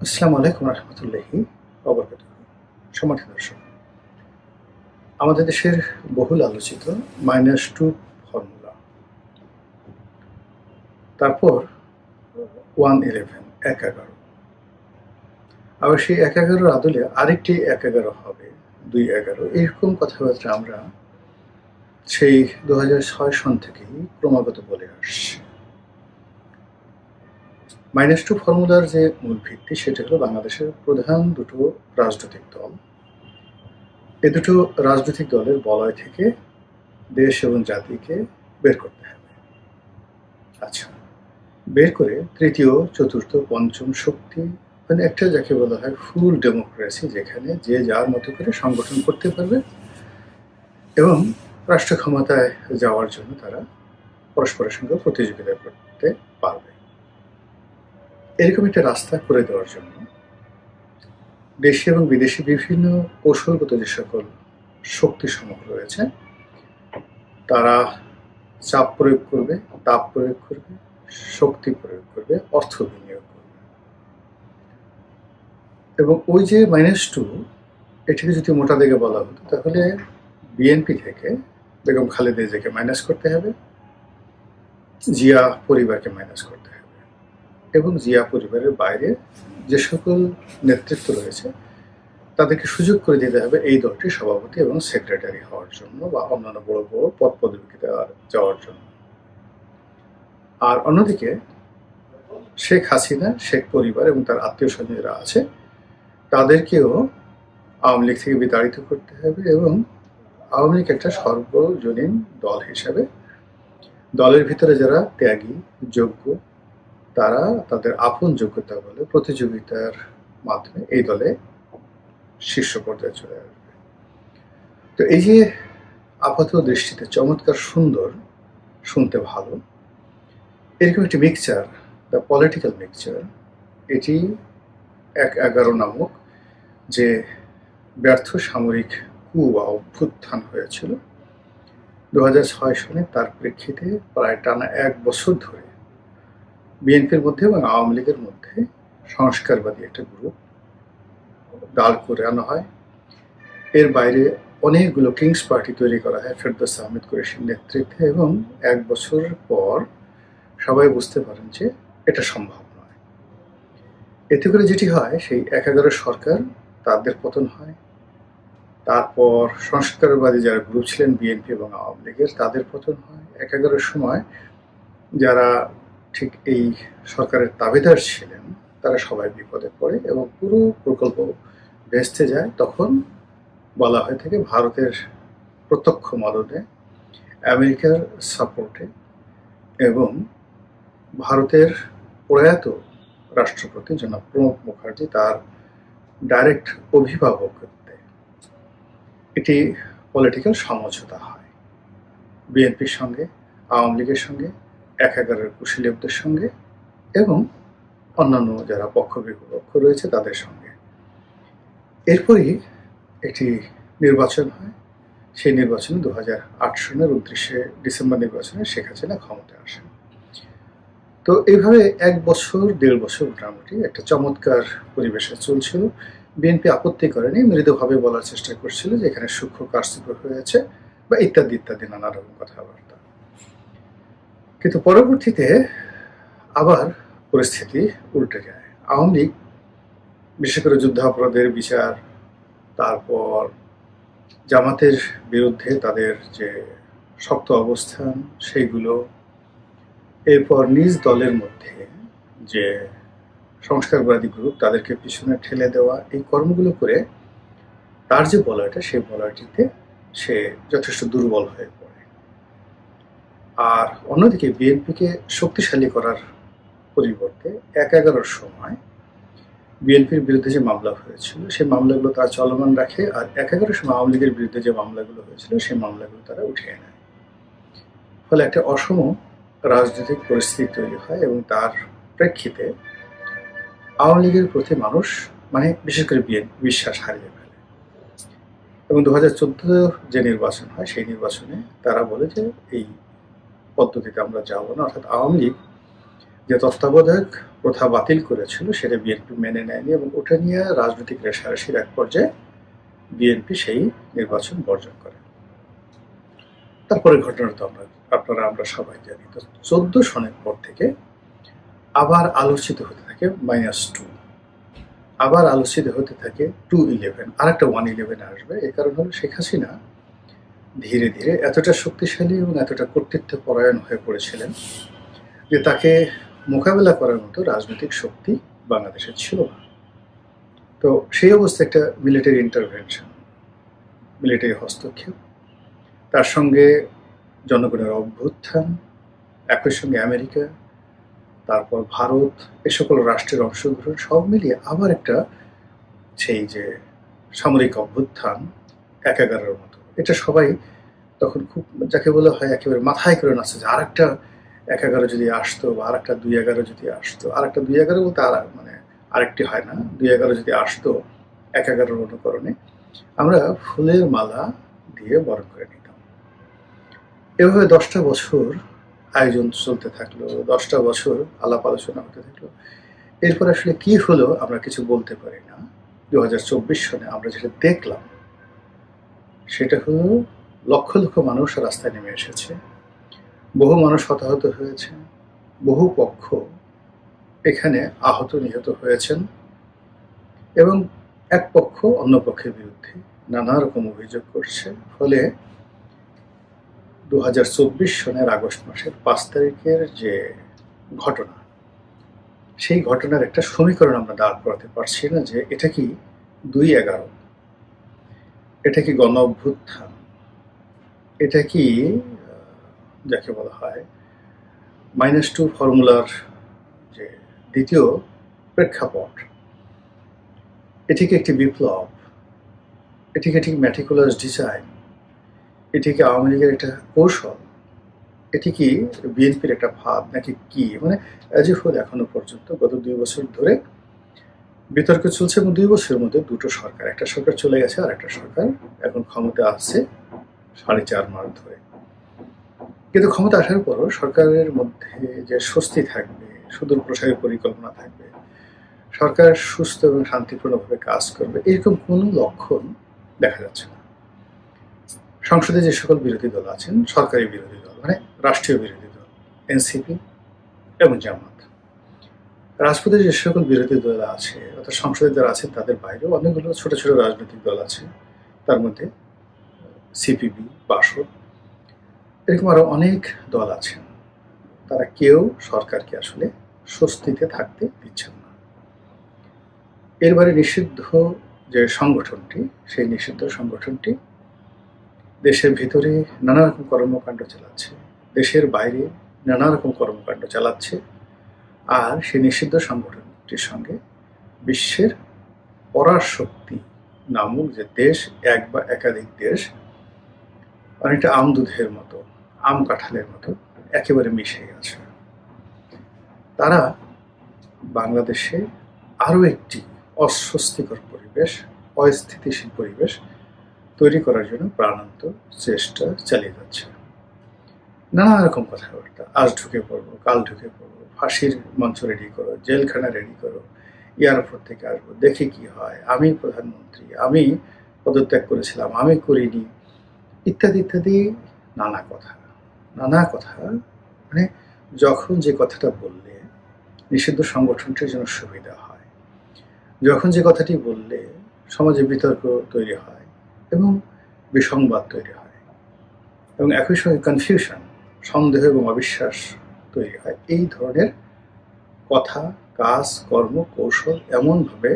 আসসালামু আলাইকুম রহমতুল্লাহি ওয়াবারাকাতুহু। সম্মানিত দর্শক, আমাদের দেশের বহুল আলোচিত -2 ফর্মুলা, তারপর 111 111, আবার সেই 111 আদলে আরেকটি 111 হবে 211, এরকম কথাবার্তা আমরা সেই 2006 সন থেকেই ক্রমাগত বলে আসছি। -2 ফর্মুলার যে মূল ভিত্তি সেটা হলো বাংলাদেশের প্রধান দুটো রাজনৈতিক দল। এই দুটো রাজনৈতিক দলের বলয় থেকে দেশ এবং জাতিকে বের করতে হবে। আচ্ছা, বের করে তৃতীয়, চতুর্থ, পঞ্চম শক্তি, মানে একটা যাকে বলা হয় ফুল ডেমোক্রেসি, যেখানে যে যার মতো করে সংগঠন করতে পারবে এবং রাষ্ট্র ক্ষমতায় যাওয়ার জন্য তারা পরস্পরের সঙ্গে প্রতিযোগিতা করতে পারবে, এরকম একটা রাস্তা করে দেওয়ার জন্য দেশি এবং বিদেশি বিভিন্ন কৌশলগত যে সকল শক্তিসমূহ রয়েছে তারা চাপ প্রয়োগ করবে, তাপ প্রয়োগ করবে, শক্তি প্রয়োগ করবে, অর্থ বিনিয়োগ করবে। এবং ওই যে -2, এটিকে যদি মোটা দাগে বলা হতো তাহলে বিএনপি থেকে বেগম খালেদা জিয়াকে মাইনাস করতে হবে, জিয়া পরিবারকে মাইনাস করতে হবে এবং জিয়া পরিবারের বাইরে যে সকল নেতৃত্ব রয়েছে তাদেরকে সুযোগ করে দিতে হবে এই দলটির সভাপতি এবং সেক্রেটারি হওয়ার জন্য বা অন্যান্য বড় বড় পদ পদবিতে যাওয়ার জন্য। আর অন্যদিকে শেখ হাসিনা, শেখ পরিবার এবং তার আত্মীয় স্বজনেরা আছে তাদেরকেও আওয়ামী লীগ থেকে বিতাড়িত করতে হবে এবং আওয়ামী লীগ একটা সর্বজনীন দল হিসাবে দলের ভিতরে যারা ত্যাগী, যোগ্য, তারা তাদের আপন যোগ্যতা বলে প্রতিযোগিতার মাধ্যমে এই দলে শীর্ষ পর্যায়ে চলে আসবে। তো এই যে আপাত দৃষ্টিতে চমৎকার সুন্দর, শুনতে ভালো, এরকম একটি মিক্সচার, দ্য পলিটিক্যাল মিক্সচার, এটি 111 নামক যে ব্যর্থ সামরিক কু বা অভ্যুত্থান হয়েছিল 2006 সনে, তার প্রেক্ষিতে প্রায় টানা 1 বছর ধরে বিএনপির মধ্যে এবং আওয়ামী লীগের মধ্যে সংস্কারবাদী একটা গ্রুপ দাঁড় করে আনা হয়। এর বাইরে অনেকগুলো কিংস পার্টি তৈরি করা হয় ফেরদৌস আহমেদ কুরেশির নেতৃত্বে এবং 1 বছর পর সবাই বুঝতে পারেন যে এটা সম্ভব নয়। এতে করে যেটি হয়, সেই 111 সরকার তাদের পতন হয়, তারপর সংস্কারবাদী যারা গ্রুপ ছিলেন বিএনপি এবং আওয়ামী লীগের তাদের পতন হয়। 111 সময় যারা ঠিক এই সরকারের দাবিদার ছিলেন তারা সবাই বিপদে পড়ে এবং পুরো প্রকল্প ভেস্তে যায়। তখন বলা হয়ে থাকে ভারতের প্রত্যক্ষ মদদে, আমেরিকার সাপোর্টে এবং ভারতের প্রয়াত রাষ্ট্রপতি জনাব প্রণব মুখার্জি তার ডাইরেক্ট অভিভাবকত্বে এটি পলিটিক্যাল সমঝোতা হয় বিএনপির সঙ্গে, আওয়ামী লীগের সঙ্গে, 111 কুশলীদের সঙ্গে এবং অন্যান্য যারা পক্ষ বিপক্ষ রয়েছে তাদের সঙ্গে। এরপরই একটি নির্বাচন হয়। সেই নির্বাচনে 2008 সনের 29শে ডিসেম্বর নির্বাচনে শেখ হাসিনা ক্ষমতায় আসেন। তো এইভাবে 1 বছর 1.5 বছর মোটামুটি একটা চমৎকার পরিবেশে চলছিল। বিএনপি আপত্তি করেনি, মৃদুভাবে বলার চেষ্টা করছিল যে এখানে সূক্ষ্ম কারচুপি হয়েছে বা ইত্যাদি ইত্যাদি নানা রকম কথাবার্তা। কিন্তু পরবর্তীতে আবার পরিস্থিতি উল্টে যায়। আওয়ামী লীগ বিশেষ করে যুদ্ধাপরাধের বিচার, তারপর জামাতের বিরুদ্ধে তাদের যে শক্ত অবস্থান সেইগুলো, এরপর নিজ দলের মধ্যে যে সংস্কারবাদী গ্রুপ তাদেরকে পিছনে ঠেলে দেওয়া, এই কর্মগুলো করে তার যে বলয়টা সেই বলয়টিতে সে যথেষ্ট দুর্বল হয়ে পড়ে। আর অন্যদিকে বিএনপিকে শক্তিশালী করার পরিবর্তে 111 সময় বিএনপির বিরুদ্ধে যে মামলা হয়েছিল সেই মামলাগুলো তারা চলমান রাখে, আর 111 সময় আওয়ামী লীগের বিরুদ্ধে যে মামলাগুলো হয়েছিল সেই মামলাগুলো তারা উঠিয়ে নেয়। ফলে একটা অসম রাজনৈতিক পরিস্থিতি তৈরি হয় এবং তার প্রেক্ষিতে আওয়ামী লীগের প্রতি মানুষ, মানে বিশেষ করে বিএনপি, বিশ্বাস হারিয়ে ফেলে এবং 2014 যে নির্বাচন হয় সেই নির্বাচনে তারা বলে যে এই পদ্ধতিতে আমরা যাব না, অর্থাৎ আওয়ামী লীগ যে তত্ত্বাবধায়ক প্রথা বাতিল করেছিল সেটা বিএনপি মেনে নেয়নি এবং ওটা নিয়ে রাজনৈতিক রেষারেষির এক পর্যায়ে বিএনপি সেই নির্বাচন বর্জন করে। তারপরে ঘটনা তো আমরা সবাই জানি। তো 14 সনের পর থেকে আবার আলোচিত হতে থাকে -2, আবার আলোচিত হতে থাকে 211, আর একটা 111 আসবে। এই কারণ হলো শেখ হাসিনা ধীরে ধীরে এতটা শক্তিশালী এবং এতটা কর্তৃত্ব পরায়ণ হয়ে পড়েছিলেন যে তাকে মোকাবেলা করার মতো রাজনৈতিক শক্তি বাংলাদেশে ছিল না। তো সেই অবস্থায় একটা মিলিটারি ইন্টারভেনশন, মিলিটারি হস্তক্ষেপ, তার সঙ্গে জনগণের অভ্যুত্থান, একই সঙ্গে আমেরিকা, তারপর ভারত, এ সকল রাষ্ট্রের অংশগ্রহণ সব মিলিয়ে আবার একটা সেই যে সামরিক অভ্যুত্থান 11-এর মতো, এটা সবাই তখন খুব যাকে বলা হয় একেবারে মাথায় করে নাচছে যে আর একটা 11 যদি আসতো বা আর একটা 2-11 যদি আসতো, আর একটা 2-11 বলতে আর মানে আরেকটি হয় না, 2-11 যদি আসতো 11-এর অনুকরণে, আমরা ফুলের মালা দিয়ে বরণ করে নিতাম। এভাবে 10টা বছর আয়োজন চলতে থাকলো, 10টা বছর আলাপ আলোচনা হতে থাকলো। এরপর আসলে কি হলো আমরা কিছু বলতে পারি না। 2024 সনে আমরা যেটা দেখলাম সেটা হলো লক্ষ লক্ষ মানুষ রাস্তায় নেমে এসেছে, বহু মানুষ হতাহত হয়েছে, বহু পক্ষ এখানে আহত নিহত হয়েছেন এবং এক পক্ষ অন্য পক্ষের বিরুদ্ধে নানা রকম অভিযোগ করছে। ফলে 2024 সনের আগস্ট মাসের 5 তারিখের যে ঘটনা, সেই ঘটনার একটা সমীকরণ আমরা দাঁড় করাতে পারছি না যে এটা কি 2-11, এটা কি গণ অভ্যুত্থান, এটা কি যাকে বলা হয় -2 ফর্মুলার যে দ্বিতীয় প্রেক্ষাপট, এটিকে একটি বিপ্লব, এটিকে একটি ম্যাটিকুলাস ডিজাইন, এটিকে আওয়ামী লীগের একটা কৌশল, এটি কি বিএনপির একটা ভাব নাকি কি? মানে অ্যাজ ইউ হোল এখনো পর্যন্ত গত 2 বছর ধরে বিতর্ক চলছে এবং 2 বছরের মধ্যে দুটো সরকার, একটা সরকার চলে গেছে আর একটা সরকার এখন ক্ষমতা আসছে 4.5 মাস ধরে। কিন্তু ক্ষমতা আসার পরও সরকারের মধ্যে যে স্বস্তি থাকবে, সুদূর প্রসারী পরিকল্পনা থাকবে, সরকার সুস্থ এবং শান্তিপূর্ণভাবে কাজ করবে, এরকম কোনো লক্ষণ দেখা যাচ্ছে না। সংসদে যে সকল বিরোধী দল আছেন, সরকারি বিরোধী দল মানে রাষ্ট্রীয় বিরোধী দল, এনসিপি এবং জামাত, রাজপথে যে সকল বিরোধী দল আছে অর্থাৎ সংসদে যারা আছেন তাদের বাইরেও অনেকগুলো ছোট ছোট রাজনৈতিক দল আছে, তার মধ্যে সিপিবি, বাসদ, এরকম আরো অনেক দল আছেন। তারা কেউ সরকারকে আসলে স্বস্তিতে থাকতে দিচ্ছেন না। এরবারে নিষিদ্ধ যে সংগঠনটি, সেই নিষিদ্ধ সংগঠনটি দেশের ভিতরে নানা রকম কর্মকাণ্ড চালাচ্ছে, দেশের বাইরে নানা রকম কর্মকাণ্ড চালাচ্ছে, আর সেই নিষিদ্ধ সংগঠনটির সঙ্গে বিশ্বের পরাশক্তি নামক যে দেশ, এক বা একাধিক দেশ, অনেকটা আমদুধের মতো, আম কাঁঠালের মতো একেবারে মিশে গেছে। তারা বাংলাদেশে আরও একটি অস্বস্তিকর পরিবেশ, অস্থিতিশীল পরিবেশ তৈরি করার জন্য প্রাণান্ত চেষ্টা চালিয়ে যাচ্ছে। নানা রকম কথাবার্তা, আজ ঢুকে পড়বো, কাল ঢুকে পড়বো, ফাঁসির মঞ্চ রেডি করো, জেলখানা রেডি করো, এয়ারপোর্ট থেকে আসবো, দেখি কি হয়, আমি প্রধানমন্ত্রী, আমি পদত্যাগ করেছিলাম, আমি করিনি, ইত্যাদি ইত্যাদি নানা কথা। মানে যখন যে কথাটা বললে নিষিদ্ধ সংগঠনটির জন্য সুবিধা হয়, যখন যে কথাটি বললে সমাজে বিতর্ক তৈরি হয় এবং বিসংবাদ তৈরি হয় এবং একই সঙ্গে কনফিউশন, সন্দেহ এবং অবিশ্বাস তৈরি হয়, এই ধরনের কথা, কাজ, কর্ম, কৌশল এমনভাবে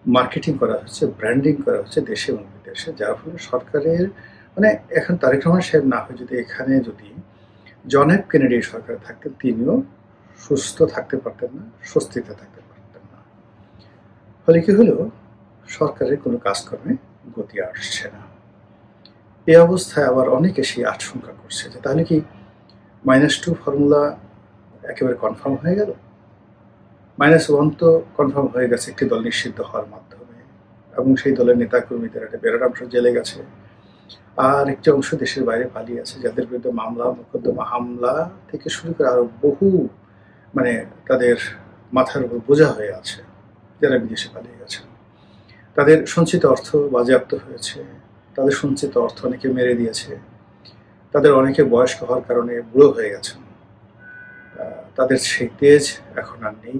মার্কেটিং করা হচ্ছে, ব্র্যান্ডিং করা হচ্ছে দেশে এবং বিদেশে, যার ফলে সরকারের মানে এখন তারেক রহমান সাহেব না হয়ে যদি এখানে যদি জন এফ কেনেডি সরকার থাকতেন, তিনিও সুস্থ থাকতে পারতেন না, স্বস্তিতে থাকতে পারতেন না। ফলে কি হলো, সরকারের কোনো কাজকর্মে গতি আসছে না। এই অবস্থায় আবার অনেকে সেই আশঙ্কা করছে যে তাহলে কি -2 ফর্মুলা একেবারে কনফার্ম হয়ে গেল? -1 তো কনফার্ম হয়ে গেছে একটি দল নিষিদ্ধ হওয়ার মাধ্যমে এবং সেই দলের নেতাকর্মীদের একটা বিরাট অংশ জেলে গেছে, আর একটি অংশ দেশের বাইরে পালিয়ে আছে, যাদের বিরুদ্ধে মামলা, মোকদ্দমা, হামলা থেকে শুরু করে আরো বহু মানে তাদের মাথার উপর বোঝা হয়ে আছে, যারা বিদেশে পালিয়ে গেছে। তাদের সঞ্চিত অর্থ বাজেয়াপ্ত হয়েছে, তাদের সঞ্চিত অর্থ অনেকে মেরে দিয়েছে, তাদের অনেকে বয়স্ক হওয়ার কারণে বুড়ো হয়ে গেছেন, তাদের সেই তেজ এখন আর নেই।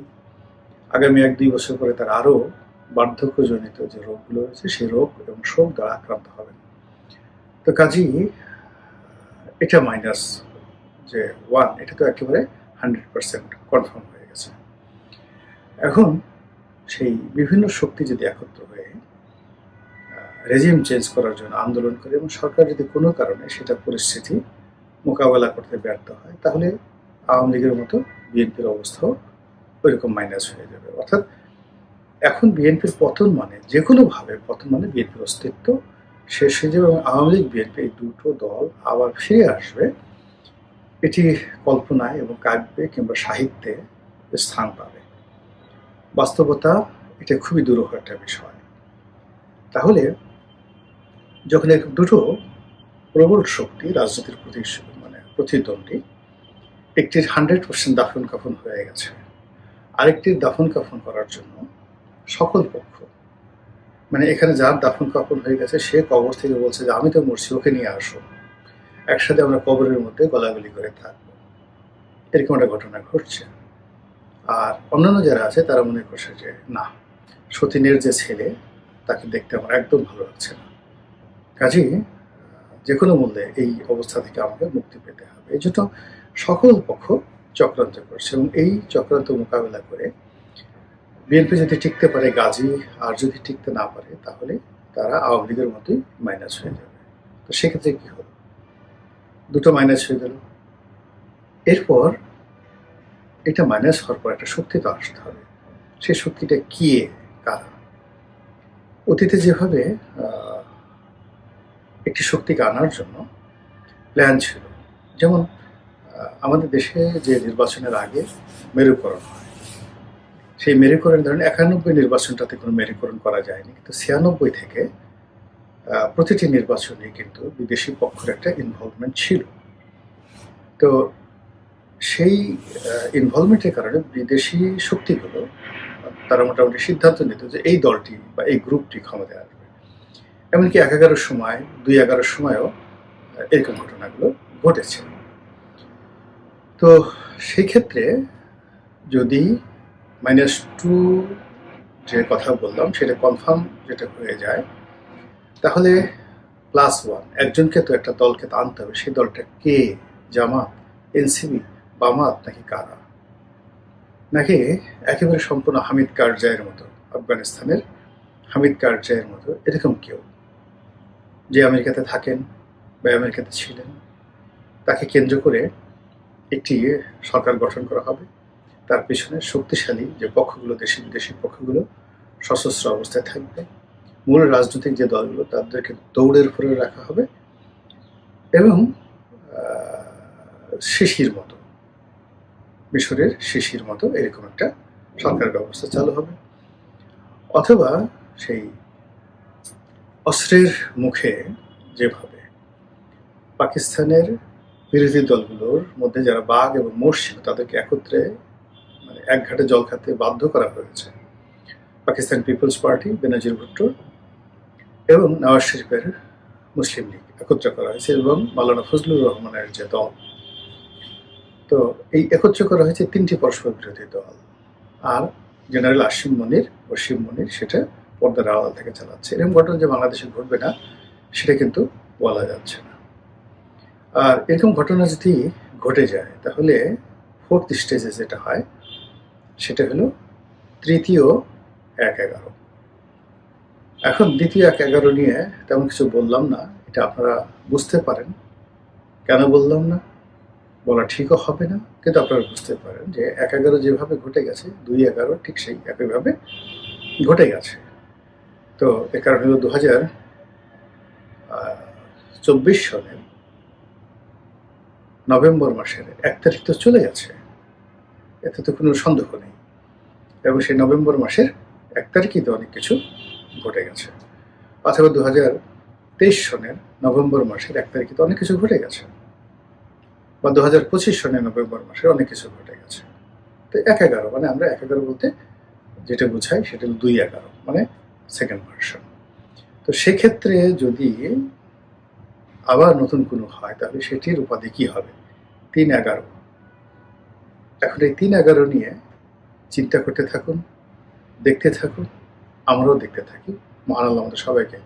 আগামী 1-2 বছর পরে তারা আরও বার্ধক্যজনিত যে রোগগুলো রয়েছে সেই রোগ এবং শোক দ্বারা আক্রান্ত হবেন। তো কাজেই এটা মাইনাস যে 1, এটা তো একেবারে 100% কনফার্ম হয়ে গেছে। এখন সেই বিভিন্ন শক্তি যদি একত্র হয়ে রেজিম চেঞ্জ করার জন্য আন্দোলন করে এবং সরকার যদি কোনো কারণে সেটা পরিস্থিতি মোকাবেলা করতে ব্যর্থ হয়, তাহলে আওয়ামী লীগের মতো বিএনপির অবস্থাও ওইরকম মাইনাস হয়ে যাবে। অর্থাৎ এখন বিএনপির পতন মানে যে কোনোভাবে পতন মানে বিএনপির অস্তিত্ব শেষ হয়ে যাবে এবং আওয়ামী লীগ বিএনপি এই দুটো দল আবার ফিরে আসবে, এটি কল্পনায় এবং কাব্যে কিংবা সাহিত্যে স্থান পাবে। বাস্তবতা এটা খুবই দুরূহ একটা বিষয়। তাহলে যখন এরকম দুটো প্রবল শক্তি রাজনীতির প্রতি প্রতিদ্বন্দ্বী, একটির 100% দাফন কাফন হয়ে গেছে, আরেকটির দাফন কাফন করার জন্য সকল পক্ষ, মানে এখানে যার দাফন কাফন হয়ে গেছে সে কবর থেকে বলছে যে আমি তো মরছি, ওকে নিয়ে আসো, একসাথে আমরা কবরের মধ্যে গলাগলি করে থাকবো, এরকম একটা ঘটনা ঘটছে। আর অন্যান্য যারা আছে তারা মনে করছে যে না, সতীনের যে ছেলে তাকে দেখতে আমার একদম ভালো লাগছে না, কাজেই যে কোনো মূল্যে এই অবস্থা থেকে আমাকে মুক্তি পেতে হবে। এই জন্য সকল পক্ষ চক্রান্ত করছে এবং এই চক্রান্ত মোকাবেলা করে বিএনপি যদি টিকতে পারে গাজী, আর যদি টিকতে না পারে তাহলে তারা আওয়ামী লীগের মতোই মাইনাস হয়ে যাবে। তো সেক্ষেত্রে কি হলো, দুটো মাইনাস হয়ে গেল। এরপর এটা মাইনাস হওয়ার পর একটা শক্তি তো আসতে হবে। সেই শক্তিটা কি, কারা? অতীতে যেভাবে একটি শক্তিকে আনার জন্য প্ল্যান ছিল, যেমন আমাদের দেশে যে নির্বাচনের আগে মেরুকরণ হয়, সেই মেরুকরণ ধরেন 91 নির্বাচনটাতে কোনো মেরুকরণ করা যায়নি, কিন্তু 96 থেকে প্রতিটি নির্বাচনে কিন্তু বিদেশি পক্ষের একটা ইনভলভমেন্ট ছিল। তো সেই ইনভলভমেন্টের কারণে বিদেশি শক্তিগুলো তারা মোটামুটি সিদ্ধান্ত নিত যে এই দলটি বা এই গ্রুপটি ক্ষমতায় আসবে। এমনকি 11 সময় 2011 সময়ও এরকম ঘটনাগুলো ঘটেছে। তো সেই ক্ষেত্রে যদি -2 যে কথা বললাম সেটা কনফার্ম যেটা হয়ে যায়, তাহলে +1 একজনকে তো একটা দলকে তো আনতে হবে। সেই দলটা কে? জামাত, এনসিপি, বামাত নাকি কারা? নাকি একেবারে সম্পূর্ণ হামিদ কারজাইয়ের মতো, আফগানিস্তানের হামিদ কারজাইয়ের মতো এরকম কেউ, যে আমেরিকাতে থাকেন বা আমেরিকাতে ছিলেন, তাকে কেন্দ্র করে একটি সরকার গঠন করা হবে। তার পেছনে শক্তিশালী যে পক্ষগুলো, দেশি বিদেশি পক্ষগুলো সশস্ত্র অবস্থায় থাকবে। মূল রাজনৈতিক যে দলগুলো তাদেরকে দৌড়ের উপরে রাখা হবে এবং শিশির মতো, মিশরের শিশির মতো এরকম একটা সরকার ব্যবস্থা চালু হবে। অথবা সেই অস্ত্রের মুখে যেভাবে পাকিস্তানের বিরোধী দলগুলোর মধ্যে যারা বাঘ এবং মোষ ছিল তাদেরকে একত্রে মানে এক ঘাটে জল খাতে বাধ্য করা হয়েছে, পাকিস্তান পিপলস পার্টি, বেনজির ভুট্টো এবং নওয়াজ শরীফের মুসলিম লীগ একত্র করা হয়েছে এবং মাওলানা ফজলুর রহমানের যে দল, তো এই একত্র করা হয়েছে 3টি পরস্পর বিরোধী দল। আর জেনারেল আসিম মনির সেটা পর্দার আড়াল থেকে চালাচ্ছে। এরকম ঘটনা যে বাংলাদেশে ঘটবে না সেটা কিন্তু বলা যাচ্ছে না। আর এরকম ঘটনা যদি ঘটে যায় তাহলে 4th স্টেজে যেটা হয় সেটা হলো তৃতীয় 1-11। এখন দ্বিতীয় 1-11 নিয়ে তেমন কিছু বললাম না, এটা আপনারা বুঝতে পারেন। কেন বললাম না বলা ঠিকও হবে না, কিন্তু আপনারা বুঝতে পারেন যে 1-11 যেভাবে ঘটে গেছে 2-11 ঠিক সেই একইভাবে ঘটে গেছে। তো এর কারণ হলো 2024 সনের নভেম্বর মাসের 1 তারিখ তো চলে গেছে, এতে তো কোনো সন্দেহ নেই। এবং সেই নভেম্বর মাসের 1 তারিখই তো অনেক কিছু ঘটে গেছে। অথবা 2023 সনের নভেম্বর মাসের 1 তারিখে তো অনেক কিছু ঘটে গেছে, বা 2025 সনের নভেম্বর মাসের অনেক কিছু ঘটে গেছে। তো 1-11 মানে আমরা 1-11 বলতে যেটা বোঝাই সেটা হলো 2-11 মানে সেকেন্ড ভার্সন। তো সেক্ষেত্রে যদি আবার নতুন কোনো হয় তাহলে সেটির উপাধি কি হবে? 3-11। এখন এই 3-11 নিয়ে চিন্তা করতে থাকুন, দেখতে থাকুন, আমরাও দেখতে থাকি। মহান আল্লাহ আমাদের সবাইকে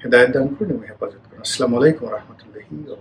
হেদায়েত দান করুন এবং হেফাজত করুন। আসসালামু আলাইকুম ওয়া রাহমাতুল্লাহি ওয়া বারাকাতুহু।